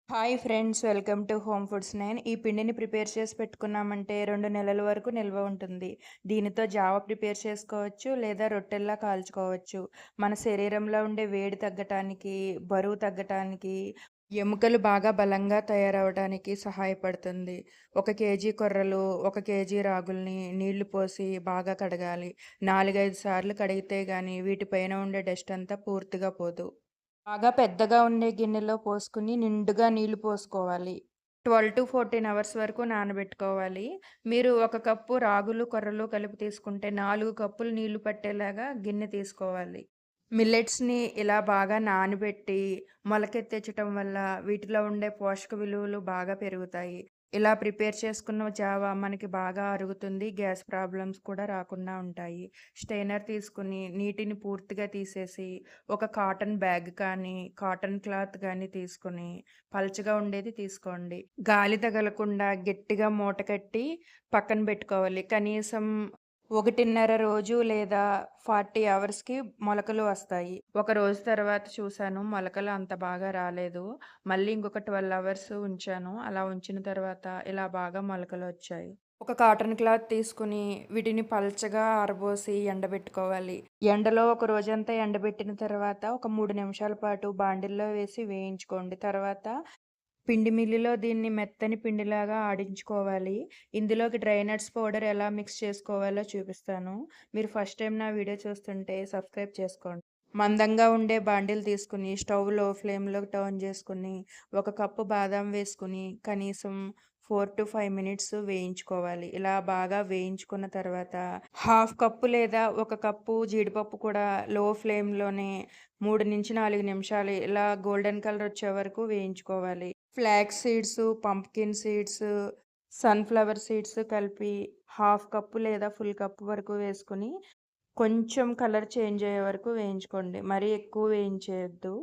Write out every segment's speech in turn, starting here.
Hi friends, welcome to home foods 9. ఈ పిండిని prepare చేసి పెట్టుకున్నామంటే 2 నెలల వరకు నిల్వ ఉంటుంది. దీనితో జావ ప్రిపేర్ చేసుకోవచ్చు లేదా రొట్టెల్లా కాల్చుకోవచ్చు. మన శరీరంలో ఉండే వేడి తగ్గటానికి, బరువు తగ్గటానికి, ఎముకలు బాగా బలంగా తయారవ్వడానికి సహాయపడుతుంది. 1 కేజీ కొర్రలు, 1 కేజీ రాగుల్ని నీళ్లు పోసి బాగా కడగాలి. 4, 5 సార్లు కడిగితే గానీ వీటిపైన ఉండే డస్ట్ అంతా పూర్తిగా పోదు. బాగా పెద్దగా ఉండే గిన్నెలో పోసుకొని నిండుగా నీళ్లు పోసుకోవాలి. 12-14 అవర్స్ వరకు నానబెట్టుకోవాలి. మీరు 1 కప్పు రాగులు, కొర్రలు కలిపి తీసుకుంటే 4 కప్పులు నీళ్లు పట్టేలాగా గిన్నె తీసుకోవాలి. మిల్లెట్స్‌ని ఇలా బాగా నానబెట్టి మొలకెత్తించటం వల్ల వీటిలో ఉండే పోషక విలువలు బాగా పెరుగుతాయి. ఇలా ప్రిపేర్ చేసుకున్న జావా మనకి బాగా అరుగుతుంది. గ్యాస్ ప్రాబ్లమ్స్ కూడా రాకుండా ఉంటాయి. స్ట్రెయినర్ తీసుకొని నీటిని పూర్తిగా తీసేసి ఒక కాటన్ బ్యాగ్ కానీ, కాటన్ క్లాత్ గానీ తీసుకొని పలచగా ఉండేది తీసుకోండి. గాలి తగలకుండా గట్టిగా మూట కట్టి పక్కన పెట్టుకోవాలి. కనీసం 1.5 రోజు లేదా 40 అవర్స్‌కి మొలకలు వస్తాయి. ఒక రోజు తర్వాత చూసాను, మొలకలు అంత బాగా రాలేదు. మళ్ళీ ఇంకొక 12 అవర్స్ ఉంచాను. అలా ఉంచిన తర్వాత ఇలా బాగా మొలకలొచ్చాయి. ఒక కాటన్ క్లాత్ తీసుకొని వీటిని పల్చగా ఆరబోసి ఎండబెట్టుకోవాలి. ఎండలో ఒక రోజంతా ఎండబెట్టిన తర్వాత ఒక 3 నిమిషాల పాటు బాండిల్లో వేసి వేయించుకోండి. తర్వాత పిండి మిల్లులో దీన్ని మెత్తని పిండిలాగా ఆడించుకోవాలి. ఇందులోకి డ్రై నట్స్ పౌడర్ ఎలా మిక్స్ చేసుకోవాలో చూపిస్తాను. మీరు ఫస్ట్ టైం నా వీడియో చూస్తుంటే సబ్స్క్రైబ్ చేసుకోండి. మందంగా ఉండే బాండిల్ తీసుకొని స్టవ్ లో ఫ్లేమ్‌లో టర్న్ చేసుకొని, 1 కప్పు బాదాం వేసుకొని కనీసం 4-5 మినిట్స్ వేయించుకోవాలి. ఇలా బాగా వేయించుకున్న తర్వాత హాఫ్ కప్పు లేదా 1 కప్పు జీడిపప్పు కూడా లో ఫ్లేమ్‌లోనే 3-4 నిమిషాలు ఇలా గోల్డెన్ కలర్ వచ్చే వరకు వేయించుకోవాలి. Flax seeds, pumpkin seeds, sunflower seeds కలిపి హాఫ్ కప్పు లేదా ఫుల్ కప్పు వరకు వేసుకొని కొంచెం కలర్ చేంజ్ అయ్యే వరకు వేయించుకోండి. మరీ ఎక్కువ వేయించేయొద్దు.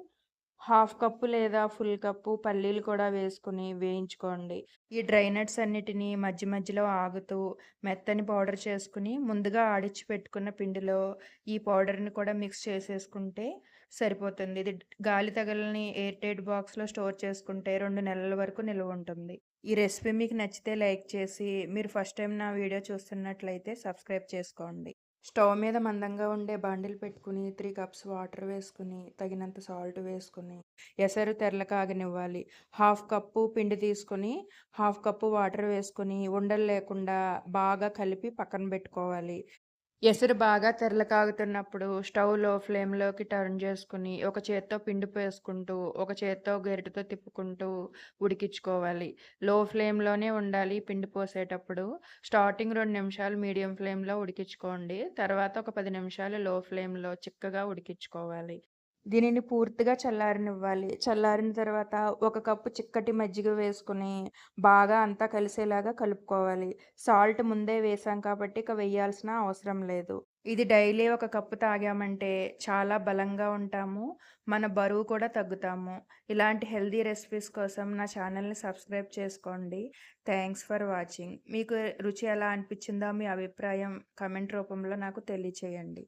హాఫ్ కప్పు లేదా ఫుల్ కప్పు పల్లీలు కూడా వేసుకొని వేయించుకోండి. ఈ డ్రై నట్స్ అన్నిటిని మధ్య మధ్యలో ఆగుతూ మెత్తని పౌడర్ చేసుకొని ముందుగా ఆడిచ్చి పెట్టుకున్న పిండిలో ఈ పౌడర్‌ని కూడా మిక్స్ చేసేసుకుంటే సరిపోతుంది. ఇది గాలి తగలని ఎయిర్ టైట్ బాక్స్‌లో స్టోర్ చేసుకుంటే 2 నెలల వరకు నిల్వ ఉంటుంది. ఈ రెసిపీ మీకు నచ్చితే లైక్ చేసి, మీరు ఫస్ట్ టైం నా వీడియో చూస్తున్నట్లయితే సబ్స్క్రైబ్ చేసుకోండి. స్టవ్ మీద మందంగా ఉండే బాండిల్ పెట్టుకుని 3 కప్స్ వాటర్ వేసుకుని, తగినంత సాల్ట్ వేసుకుని, ఎసరు తెరలకాగనివ్వాలి. హాఫ్ కప్పు పిండి తీసుకొని, హాఫ్ కప్పు వాటర్ వేసుకొని, ఉండలు లేకుండా బాగా కలిపి పక్కన పెట్టుకోవాలి. ఎసరు బాగా తెరలకాగుతున్నప్పుడు స్టవ్ లో ఫ్లేమ్‌లోకి టర్న్ చేసుకొని, ఒక చేత్తో పిండి వేసుకుంటూ, ఒక చేత్తో గరిటెతో తిప్పుకుంటూ ఉడికించుకోవాలి. లో ఫ్లేమ్‌లోనే ఉండాలి పిండి పోసేటప్పుడు. స్టార్టింగ్ 2 నిమిషాలు మీడియం ఫ్లేమ్‌లో ఉడికించుకోండి. తర్వాత ఒక 10 నిమిషాలు లో ఫ్లేమ్‌లో చిక్కగా ఉడికించుకోవాలి. దీనిని పూర్తిగా చల్లారనివ్వాలి. చల్లారిన తర్వాత 1 కప్పు చిక్కటి మజ్జిగ వేసుకొని బాగా అంతా కలిసేలాగా కలుపుకోవాలి. సాల్ట్ ముందే వేసాం కాబట్టి ఇక వెయ్యాల్సిన అవసరం లేదు. ఇది డైలీ 1 కప్పు తాగామంటే చాలా బలంగా ఉంటాము. మన బరువు కూడా తగ్గుతాము. ఇలాంటి హెల్తీ రెసిపీస్ కోసం నా ఛానల్‌ని సబ్స్క్రైబ్ చేసుకోండి. Thanks for watching. మీకు రుచి ఎలా అనిపించిందో మీ అభిప్రాయం కామెంట్ రూపంలో నాకు తెలియచేయండి.